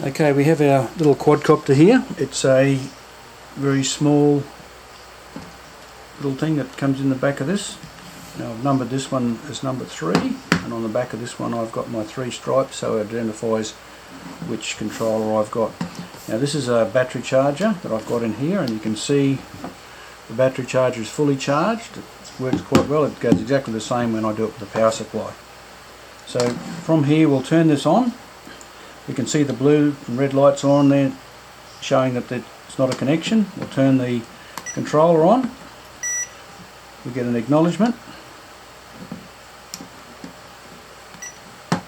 Okay, we have our little quadcopter here. It's a very small little thing that comes in the back of this. Now I've numbered this one as number 3, and on the back of this one I've got my 3 stripes, so it identifies which controller I've got. Now this is a battery charger that I've got in here, and you can see the battery charger is fully charged. It works quite well. It goes exactly the same when I do it with the power supply. So from here we'll turn this on. You can see the blue and red lights on there showing that it's not a connection. We'll turn the controller on. We get an acknowledgement. Not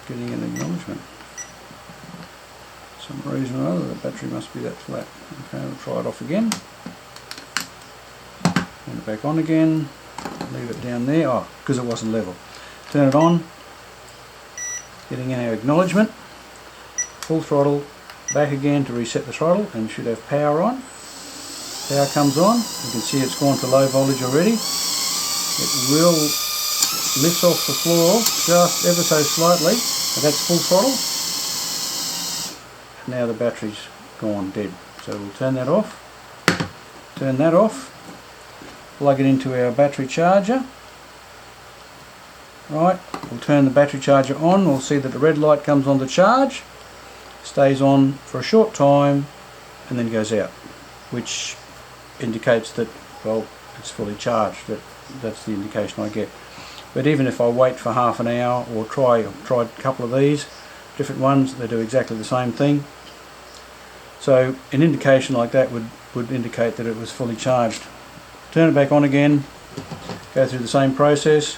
getting an acknowledgement. For some reason or other the battery must be that flat. Okay, we'll try it off again. Turn it back on again. Leave it down there. Oh, because it wasn't level. Turn it on. Getting our acknowledgement. Full throttle. Back again to reset the throttle, and you should have power on. Power comes on. You can see it's gone to low voltage already. It will lift off the floor just ever so slightly, but that's full throttle. Now the battery's gone dead. So we'll turn that off. Turn that off. Plug it into our battery charger. Right, we'll turn the battery charger on. We'll see that the red light comes on to charge, stays on for a short time, and then goes out, which indicates that, well, it's fully charged. That's the indication I get. But even if I wait for half an hour or try a couple of these different ones, they do exactly the same thing. So an indication like that would indicate that it was fully charged. Turn it back on again, go through the same process.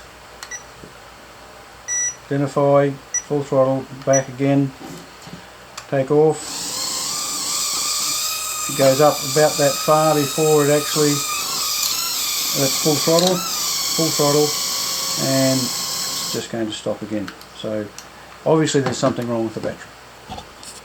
Identify, full throttle, back again, take off. It goes up about that far before it actually, that's full throttle, and it's just going to stop again. So obviously there's something wrong with the battery.